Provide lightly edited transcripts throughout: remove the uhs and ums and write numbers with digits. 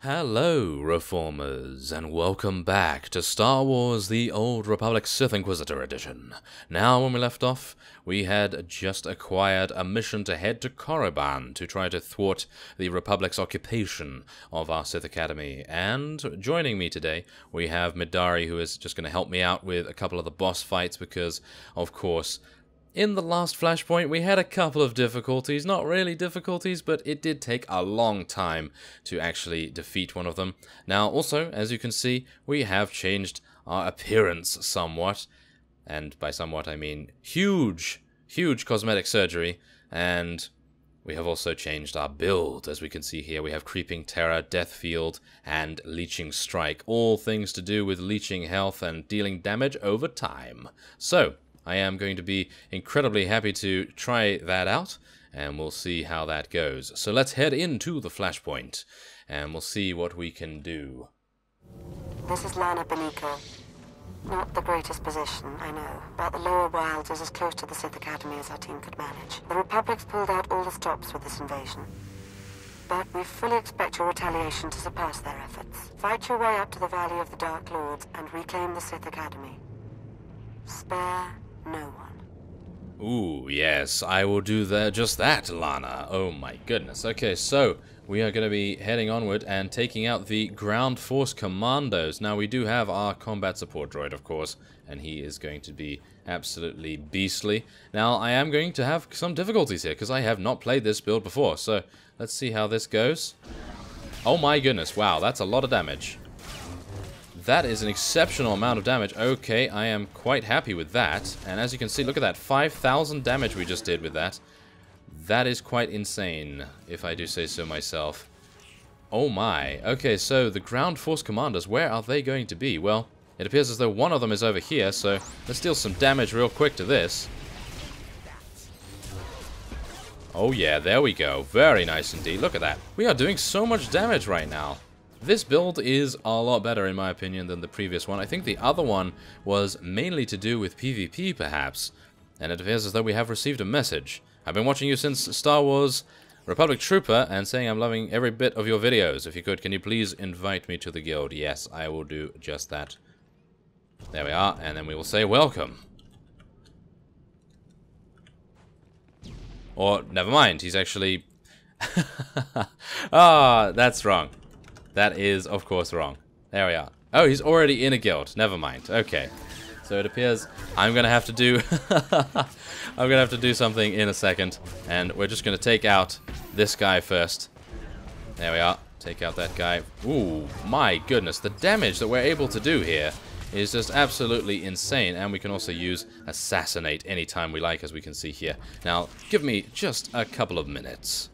Hello, Reformers, and welcome back to Star Wars The Old Republic Sith Inquisitor Edition. Now, when we left off, we had just acquired a mission to head to Korriban to try to thwart the Republic's occupation of our Sith Academy. And joining me today, we have Midari, who is just going to help me out with a couple of the boss fights because, of course, in the last Flashpoint, we had a couple of difficulties. Not really difficulties, but it did take a long time to actually defeat one of them. Now, also, as you can see, we have changed our appearance somewhat. And by somewhat, I mean huge, huge cosmetic surgery. And we have also changed our build. As we can see here, we have Creeping Terror, Death Field, and Leeching Strike. All things to do with leeching health and dealing damage over time. So I am going to be incredibly happy to try that out, and we'll see how that goes. So let's head into the Flashpoint, and we'll see what we can do. This is Lana Beniko. Not the greatest position, I know, but the lower wilds is as close to the Sith Academy as our team could manage. The Republic's pulled out all the stops with this invasion, but we fully expect your retaliation to surpass their efforts. Fight your way up to the Valley of the Dark Lords and reclaim the Sith Academy. Spare no one. Ooh, yes, I will do just that, Lana. Oh my goodness. Okay, so we are going to be heading onward and taking out the Ground Force Commandos. Now, we do have our combat support droid, of course, and he is going to be absolutely beastly. Now, I am going to have some difficulties here, because I have not played this build before, so let's see how this goes. Oh my goodness, wow, that's a lot of damage. That is an exceptional amount of damage. Okay, I am quite happy with that. And as you can see, look at that. 5,000 damage we just did with that. That is quite insane, if I do say so myself. Oh my. Okay, so the Ground Force Commanders, where are they going to be? Well, it appears as though one of them is over here, so let's deal some damage real quick to this. Oh yeah, there we go. Very nice indeed. Look at that. We are doing so much damage right now. This build is a lot better, in my opinion, than the previous one. I think the other one was mainly to do with PvP, perhaps. And it appears as though we have received a message. I've been watching you since Star Wars Republic Trooper, and saying I'm loving every bit of your videos. If you could, can you please invite me to the guild? Yes, I will do just that. There we are, and then we will say welcome. Or, never mind, he's actually... Ah, that's wrong. That is, of course, wrong. There we are. Oh, he's already in a guild. Never mind. Okay. So it appears I'm gonna have to do I'm gonna have to do something in a second. And we're just gonna take out this guy first. There we are. Take out that guy. Ooh, my goodness. The damage that we're able to do here is just absolutely insane. And we can also use Assassinate anytime we like, as we can see here. Now, give me just a couple of minutes.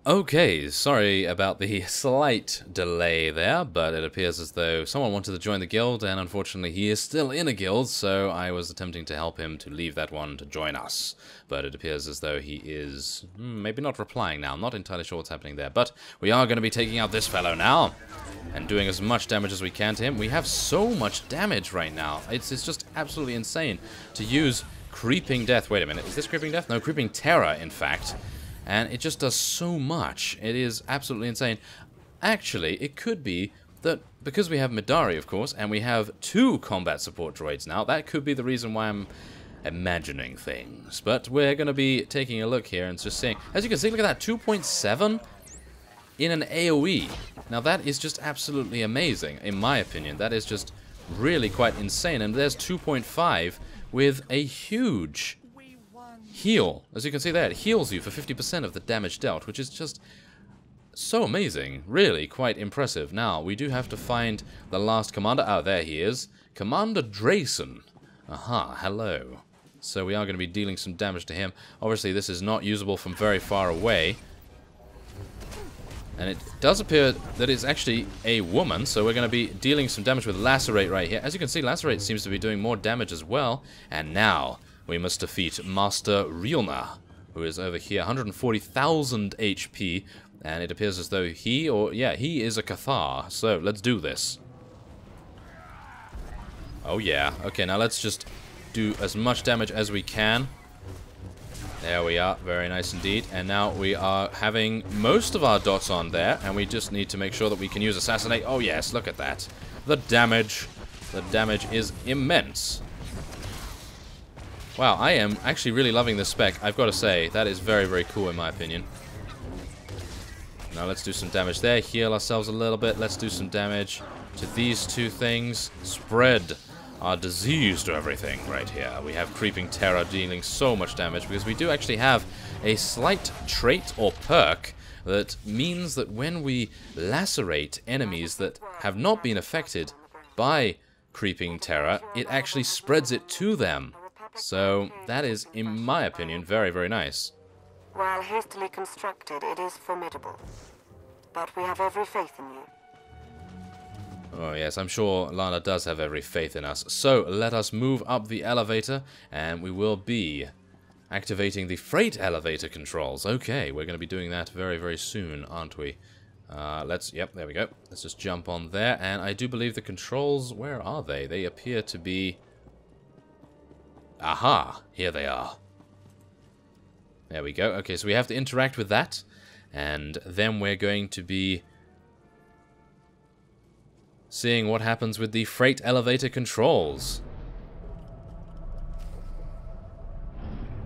Okay, sorry about the slight delay there, but it appears as though someone wanted to join the guild, and unfortunately he is still in a guild, so I was attempting to help him to leave that one to join us. But it appears as though he is maybe not replying now. I'm not entirely sure what's happening there, but we are going to be taking out this fellow now, and doing as much damage as we can to him. We have so much damage right now. It's just absolutely insane to use Creeping Death. Wait a minute, is this Creeping Death? No, Creeping Terror, in fact. And it just does so much. It is absolutely insane. Actually, it could be that because we have Midari, of course, and we have 2 combat support droids now, that could be the reason why I'm imagining things. But we're going to be taking a look here and just seeing. As you can see, look at that, 2.7 in an AoE. Now that is just absolutely amazing, in my opinion. That is just really quite insane. And there's 2.5 with a huge heal. As you can see there, it heals you for 50% of the damage dealt, which is just so amazing. Really quite impressive. Now, we do have to find the last commander. Oh, there he is. Commander Drayson. Aha, hello. So we are going to be dealing some damage to him. Obviously, this is not usable from very far away. And it does appear that it's actually a woman, so we're going to be dealing some damage with Lacerate right here. As you can see, Lacerate seems to be doing more damage as well. And now we must defeat Master Rielna, who is over here, 140,000 HP, and it appears as though he is a Cathar, so let's do this. Oh yeah, okay, now let's just do as much damage as we can. There we are. Very nice indeed. And now we are having most of our dots on there, and we just need to make sure that we can use Assassinate. Oh yes, look at that. The damage is immense. Wow, I am actually really loving this spec. I've got to say, that is very, very cool in my opinion. Now let's do some damage there. Heal ourselves a little bit. Let's do some damage to these two things. Spread our disease to everything right here. We have Creeping Terror dealing so much damage because we do actually have a slight trait or perk that means that when we lacerate enemies that have not been affected by Creeping Terror, it actually spreads it to them. So that is, in my opinion, very, very nice. While hastily constructed, it is formidable. But we have every faith in you. Oh yes, I'm sure Lana does have every faith in us. So let us move up the elevator, and we will be activating the freight elevator controls. Okay, we're going to be doing that very, very soon, aren't we? Yep, there we go. Let's just jump on there, and I do believe the controls, where are they? They appear to be... Aha! Here they are. There we go. Okay, so we have to interact with that, and then we're going to be seeing what happens with the freight elevator controls.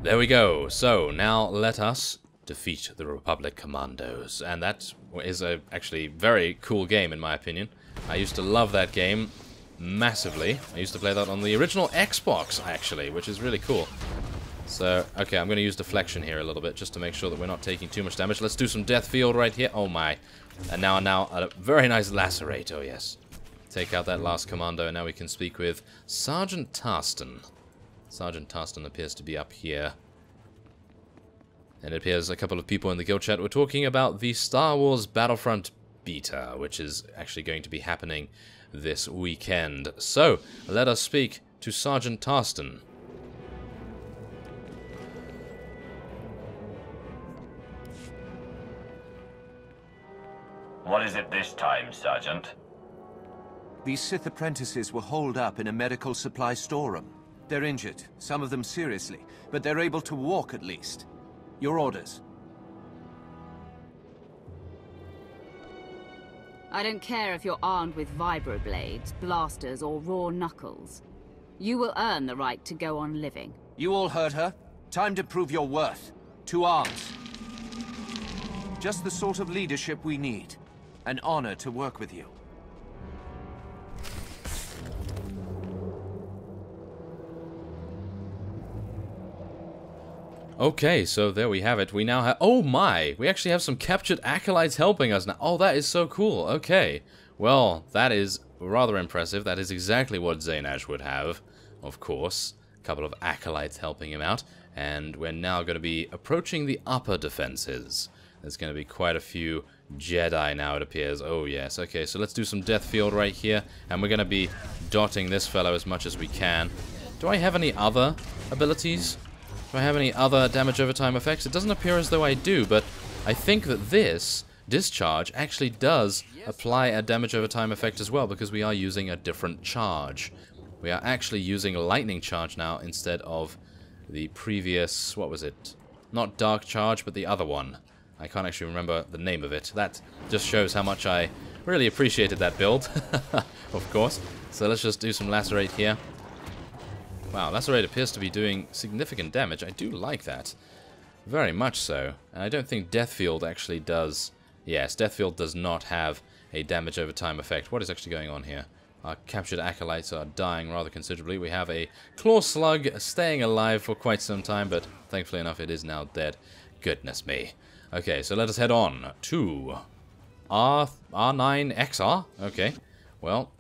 There we go. So, now let us defeat the Republic Commandos. And that is a actually very cool game, in my opinion. I used to love that game massively. I used to play that on the original Xbox, actually, which is really cool. So, okay, I'm going to use deflection here a little bit, just to make sure that we're not taking too much damage. Let's do some death field right here. Oh my. And now a very nice lacerate, oh yes. Take out that last commando, and now we can speak with Sergeant Tarston. Sergeant Tarston appears to be up here. And it appears a couple of people in the guild chat were talking about the Star Wars Battlefront beta, which is actually going to be happening this weekend. So, let us speak to Sergeant Tarston. What is it this time, Sergeant? These Sith apprentices were holed up in a medical supply storeroom. They're injured, some of them seriously, but they're able to walk at least. Your orders. I don't care if you're armed with vibroblades, blasters, or raw knuckles. You will earn the right to go on living. You all heard her. Time to prove your worth. To arms. Just the sort of leadership we need. An honor to work with you. Okay, so there we have it. We now have... Oh my! We actually have some captured acolytes helping us now. Oh, that is so cool. Okay. Well, that is rather impressive. That is exactly what Zaynaj would have, of course. A couple of acolytes helping him out. And we're now going to be approaching the upper defenses. There's going to be quite a few Jedi now, it appears. Oh, yes. Okay, so let's do some death field right here. And we're going to be dotting this fellow as much as we can. Do I have any other abilities? Do I have any other damage over time effects? It doesn't appear as though I do, but I think that this discharge actually does apply a damage over time effect as well, because we are using a different charge. We are actually using a lightning charge now instead of the previous, what was it? Not dark charge, but the other one. I can't actually remember the name of it. That just shows how much I really appreciated that build, of course. So let's just do some lacerate here. Wow, lacerate appears to be doing significant damage. I do like that. Very much so. And I don't think Deathfield actually does... Yes, Deathfield does not have a damage over time effect. What is actually going on here? Our captured acolytes are dying rather considerably. We have a claw slug staying alive for quite some time, but thankfully enough it is now dead. Goodness me. Okay, so let us head on to R9XR. Okay, well...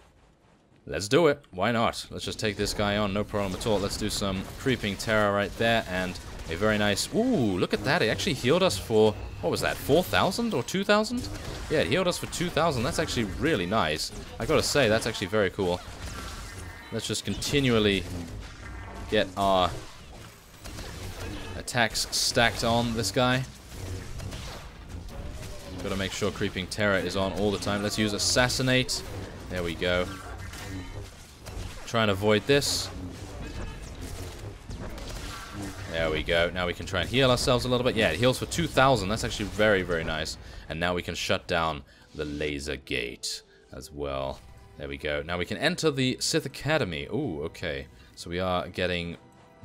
Let's do it. Why not? Let's just take this guy on. No problem at all. Let's do some Creeping Terror right there. And a very nice... Ooh, look at that. It actually healed us for... What was that? 4,000 or 2,000? Yeah, it healed us for 2,000. That's actually really nice. I gotta say, that's actually very cool. Let's just continually get our attacks stacked on this guy. Gotta make sure Creeping Terror is on all the time. Let's use Assassinate. There we go. Try and avoid this. There we go. Now we can try and heal ourselves a little bit. Yeah, it heals for 2,000. That's actually very, very nice. And now we can shut down the laser gate as well. There we go. Now we can enter the Sith Academy. Ooh, okay. So we are getting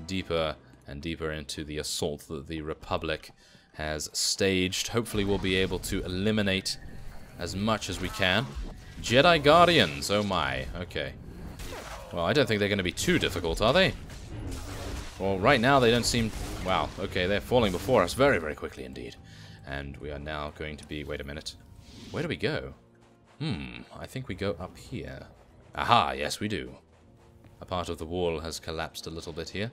deeper and deeper into the assault that the Republic has staged. Hopefully we'll be able to eliminate as much as we can. Jedi Guardians. Oh my. Okay. Well, I don't think they're going to be too difficult, are they? Well, right now they don't seem... Wow, okay, they're falling before us very, very quickly indeed. And we are now going to be... Wait a minute. Where do we go? I think we go up here. Aha, yes we do. A part of the wall has collapsed a little bit here.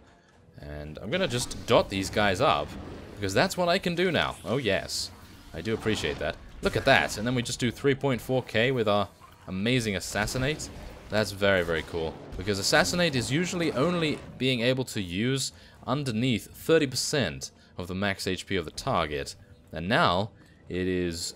And I'm going to just dot these guys up, because that's what I can do now. Oh yes, I do appreciate that. Look at that, and then we just do 3.4k with our amazing Assassinate. That's very, very cool, because Assassinate is usually only being able to use underneath 30% of the max HP of the target, and now it is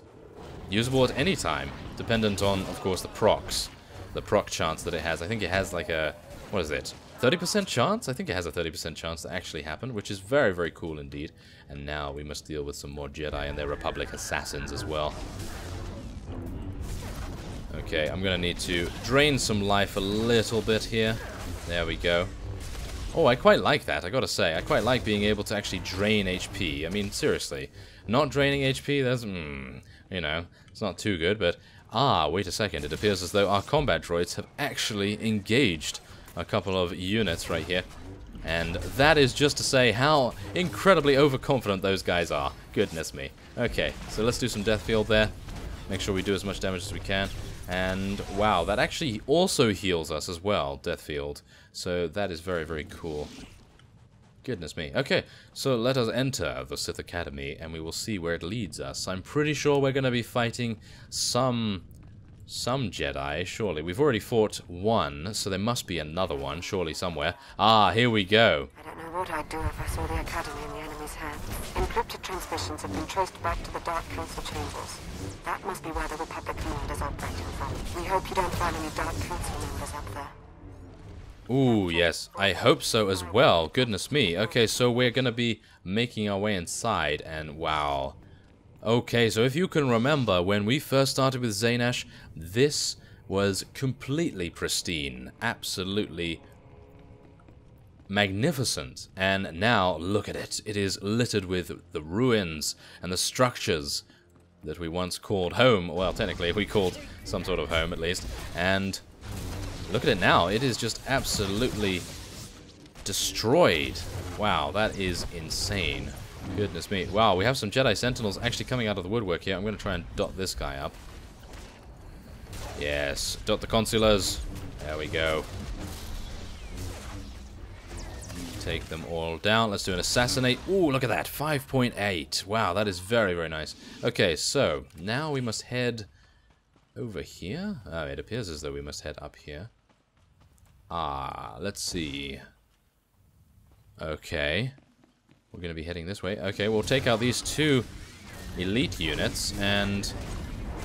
usable at any time, dependent on, of course, the procs. The proc chance that it has. I think it has like a, what is it, 30% chance? I think it has a 30% chance to actually happen, which is very, very cool indeed. And now we must deal with some more Jedi and their Republic assassins as well. Okay, I'm gonna need to drain some life a little bit here. There we go. Oh, I quite like that, I gotta say. I quite like being able to actually drain HP. I mean, seriously. Not draining HP, that's, you know, it's not too good, but... Ah, wait a second. It appears as though our combat droids have actually engaged a couple of units right here. And that is just to say how incredibly overconfident those guys are. Goodness me. Okay, so let's do some death field there. Make sure we do as much damage as we can. And wow, that actually also heals us as well, death field. So that is very, very cool. Goodness me. Okay, so let us enter the Sith Academy and we will see where it leads us. I'm pretty sure we're going to be fighting some Jedi, surely. We've already fought one, so there must be another one, surely somewhere. Ah, here we go. I don't know what I'd do if I saw the Academy in the enemy's hands. Encrypted transmissions have been traced back to the Dark Council chambers. That must be where the Republic command is operating from. We hope you don't find any Dark Council members up there. Ooh, yes. I hope so as well. Goodness me. Okay, so we're going to be making our way inside, and wow. Okay, so if you can remember, when we first started with Zainash, this was completely pristine. Absolutely magnificent. And now, look at it. It is littered with the ruins and the structures that we once called home. Well, technically, we called some sort of home, at least. And... look at it now. It is just absolutely destroyed. Wow, that is insane. Goodness me. Wow, we have some Jedi Sentinels actually coming out of the woodwork here. I'm going to try and dot this guy up. Yes, dot the consulars. There we go. Take them all down. Let's do an assassinate. Ooh, look at that. 5.8. Wow, that is very, very nice. Okay, so now we must head over here. Oh, it appears as though we must head up here. Ah, let's see. Okay. We're going to be heading this way. Okay, we'll take out these two elite units, and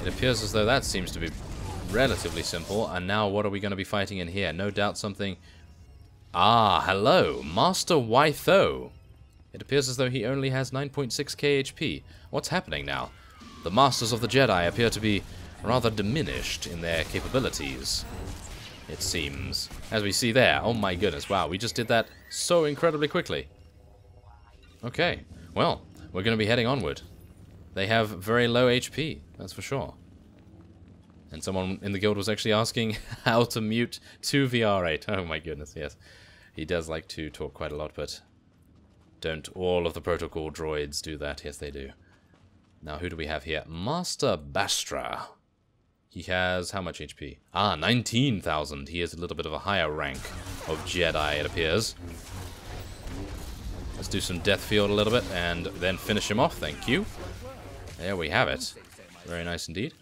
it appears as though that seems to be relatively simple. And now what are we going to be fighting in here? No doubt something... Ah, hello, Master Wytho. It appears as though he only has 9.6k HP. What's happening now? The Masters of the Jedi appear to be rather diminished in their capabilities, it seems. As we see there. Oh my goodness, wow, we just did that so incredibly quickly. Okay, well, we're going to be heading onward. They have very low HP, that's for sure. And someone in the guild was actually asking how to mute 2VR8. Oh my goodness, yes. He does like to talk quite a lot, but don't all of the protocol droids do that? Yes, they do. Now, who do we have here? Master Bastra. He has how much HP? Ah, 19,000. He is a little bit of a higher rank of Jedi, it appears. Let's do some death field a little bit and then finish him off, thank you. There we have it. Very nice indeed.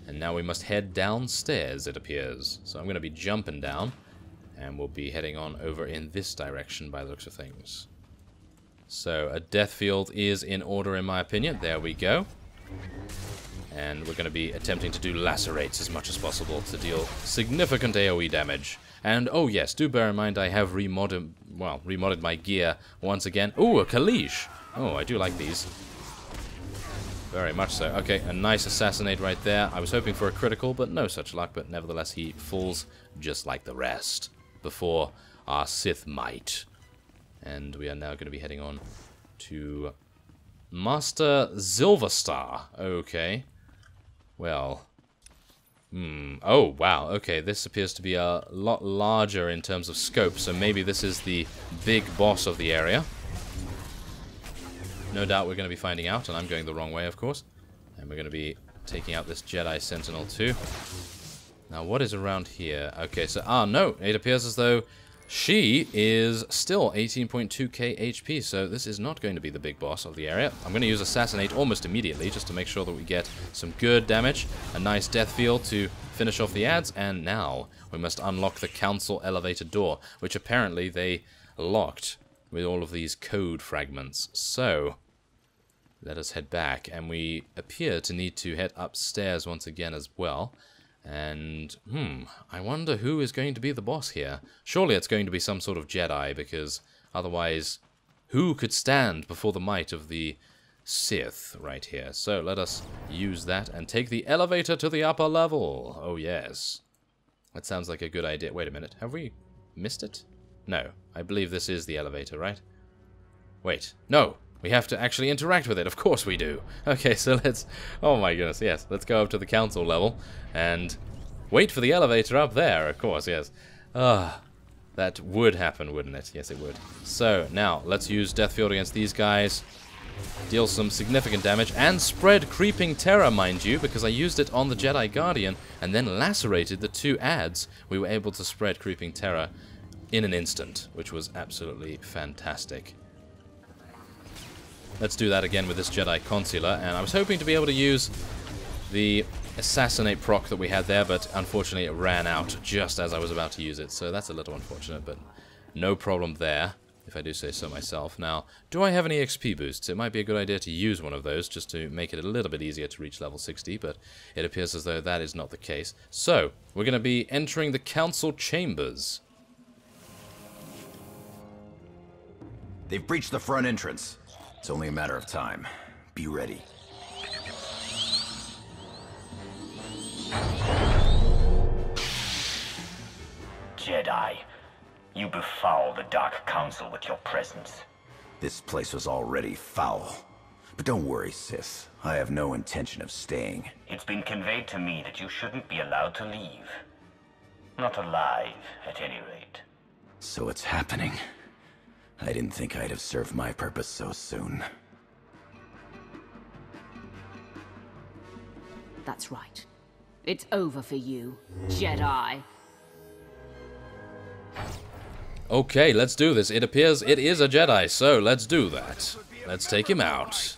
And now we must head downstairs, it appears. So I'm going to be jumping down, and we'll be heading on over in this direction by the looks of things. So a death field is in order in my opinion. There we go. And we're going to be attempting to do lacerates as much as possible to deal significant AoE damage. And, oh yes, do bear in mind I have remodded my gear once again. Ooh, a Kalish! Oh, I do like these. Very much so. Okay, a nice assassinate right there. I was hoping for a critical, but no such luck. But nevertheless, he falls just like the rest before our Sith might. And we are now going to be heading on to Master Silverstar. Okay. Well. Oh, wow. Okay, this appears to be a lot larger in terms of scope, so maybe this is the big boss of the area. No doubt we're going to be finding out, and I'm going the wrong way, of course. And we're going to be taking out this Jedi Sentinel too. Now, what is around here? Okay, so... Ah, no! It appears as though she is still 18.2k HP, so this is not going to be the big boss of the area. I'm going to use Assassinate almost immediately, just to make sure that we get some good damage, a nice death field to finish off the ads, and now we must unlock the Council Elevator door, which apparently they locked with all of these code fragments. So, let us head back, and we appear to need to head upstairs once again as well. And, I wonder who is going to be the boss here. Surely it's going to be some sort of Jedi, because otherwise, who could stand before the might of the Sith right here? So let us use that and take the elevator to the upper level. Oh yes. That sounds like a good idea. Wait a minute, have we missed it? No, I believe this is the elevator, right? Wait, no! We have to actually interact with it, of course we do. Okay, so let's... Oh my goodness, yes. Let's go up to the council level and wait for the elevator up there, of course, yes. That would happen, wouldn't it? Yes, it would. So, now, let's use Death Field against these guys. Deal some significant damage and spread Creeping Terror, mind you, because I used it on the Jedi Guardian and then lacerated the two ads. We were able to spread Creeping Terror in an instant, which was absolutely fantastic. Let's do that again with this Jedi Consular, and I was hoping to be able to use the Assassinate proc that we had there, but unfortunately it ran out just as I was about to use it, so that's a little unfortunate, but no problem there, if I do say so myself. Now, do I have any XP boosts? It might be a good idea to use one of those, just to make it a little bit easier to reach level 60, but it appears as though that is not the case. So, we're going to be entering the Council Chambers. They've breached the front entrance. It's only a matter of time. Be ready. Jedi, you befoul the Dark Council with your presence. This place was already foul. But don't worry, Sith. I have no intention of staying. It's been conveyed to me that you shouldn't be allowed to leave. Not alive, at any rate. So it's happening. I didn't think I'd have served my purpose so soon. That's right. It's over for you, Jedi. Okay, let's do this. It appears it is a Jedi, so let's do that. Let's take him out.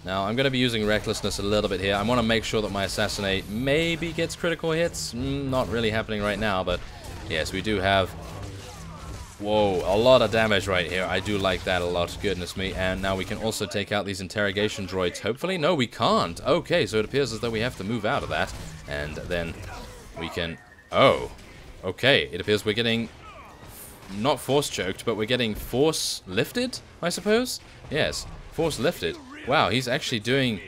Now, I'm going to be using Recklessness a little bit here. I want to make sure that my Assassinate maybe gets critical hits. Not really happening right now, but yes, we do have... Whoa, a lot of damage right here. I do like that a lot, goodness me. And now we can also take out these interrogation droids, hopefully. No, we can't. Okay, so it appears as though we have to move out of that. And then we can... Oh, okay. It appears we're getting... Not force choked, but we're getting force lifted, I suppose? Yes, force lifted. Wow, he's actually doing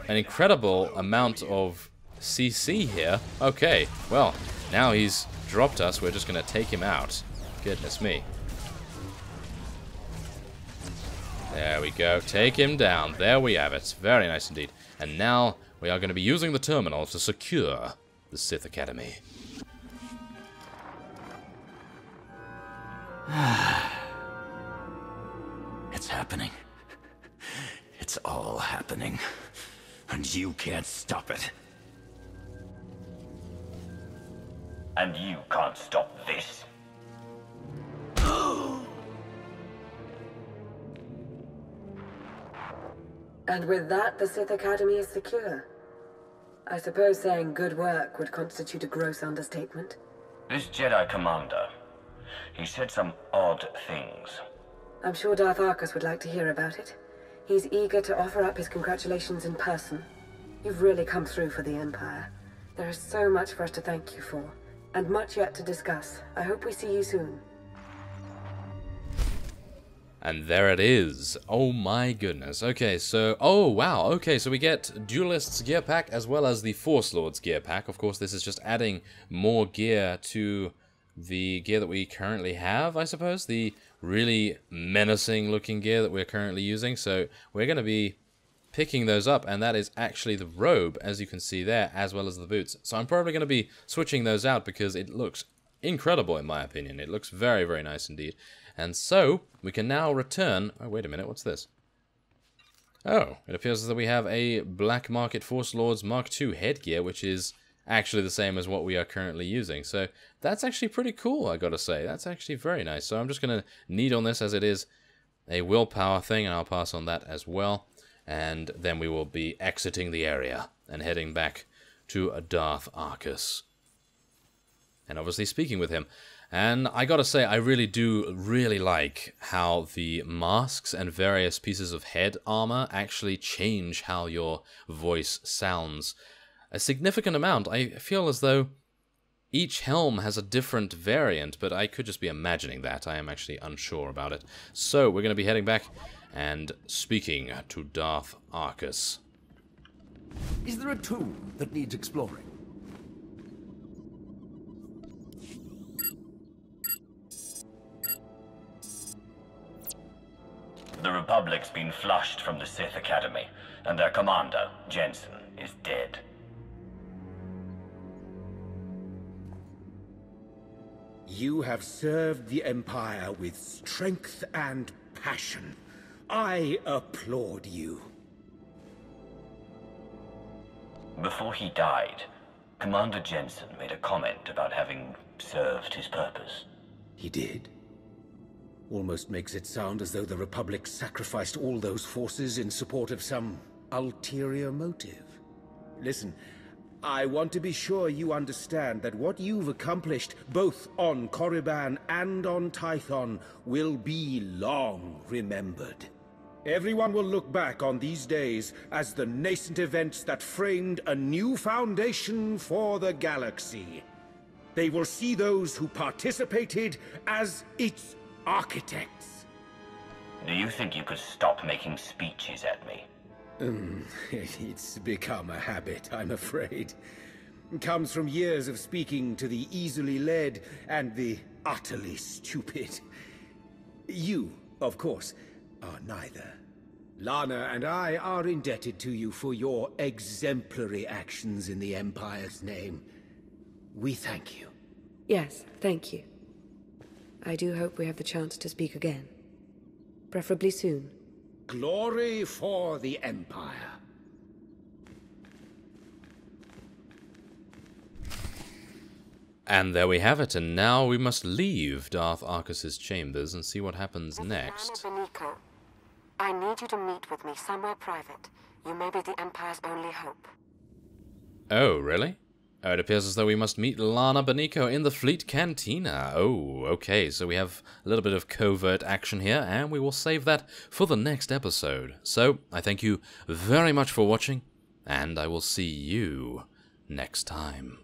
an incredible amount of CC here. Okay, well, now he's dropped us. We're just going to take him out. Goodness me. There we go. Take him down. There we have it. Very nice indeed. And now we are going to be using the terminal to secure the Sith Academy. It's happening. It's all happening. And you can't stop it. And you can't stop this. And with that, the Sith Academy is secure. I suppose saying good work would constitute a gross understatement. This Jedi commander, he said some odd things. I'm sure Darth Arcus would like to hear about it. He's eager to offer up his congratulations in person. You've really come through for the Empire. There is so much for us to thank you for. and much yet to discuss. I hope we see you soon. And there it is. Oh my goodness. Okay, so... Oh, wow. Okay, so we get Duelist's gear pack as well as the Force Lord's gear pack. Of course, this is just adding more gear to the gear that we currently have, I suppose. The really menacing looking gear that we're currently using. So we're going to be picking those up, and that is actually the robe, as you can see there, as well as the boots. So I'm probably going to be switching those out because it looks incredible in my opinion. It looks very, very nice indeed. And so, we can now return... Oh, wait a minute, what's this? Oh, it appears as though we have a Black Market Force Lords Mark II headgear, which is actually the same as what we are currently using. So, that's actually pretty cool, I gotta say. That's actually very nice. So, I'm just gonna knead on this as it is a willpower thing, and I'll pass on that as well. And then we will be exiting the area and heading back to Darth Arcus. And obviously speaking with him. And I gotta say, I really like how the masks and various pieces of head armor actually change how your voice sounds a significant amount. I feel as though each helm has a different variant, but I could just be imagining that. I am actually unsure about it. So, we're gonna be heading back and speaking to Darth Arcus. Is there a tomb that needs exploring? The Republic's been flushed from the Sith Academy, and their commander, Jensen, is dead. You have served the Empire with strength and passion. I applaud you. Before he died, Commander Jensen made a comment about having served his purpose. He did. Almost makes it sound as though the Republic sacrificed all those forces in support of some ulterior motive. Listen, I want to be sure you understand that what you've accomplished, both on Korriban and on Tython, will be long remembered. Everyone will look back on these days as the nascent events that framed a new foundation for the galaxy. They will see those who participated as its architects. Do you think you could stop making speeches at me? It's become a habit, I'm afraid. It comes from years of speaking to the easily led and the utterly stupid. You, of course, are neither. Lana and I are indebted to you for your exemplary actions in the Empire's name. We thank you. Yes, thank you. I do hope we have the chance to speak again. Preferably soon. Glory for the Empire. And there we have it, and now we must leave Darth Arcus's chambers and see what happens next. Lana Beniko, I need you to meet with me somewhere private. You may be the Empire's only hope. Oh, really? Oh, it appears as though we must meet Lana Beniko in the Fleet Cantina. Oh, okay, so we have a little bit of covert action here, and we will save that for the next episode. So, I thank you very much for watching, and I will see you next time.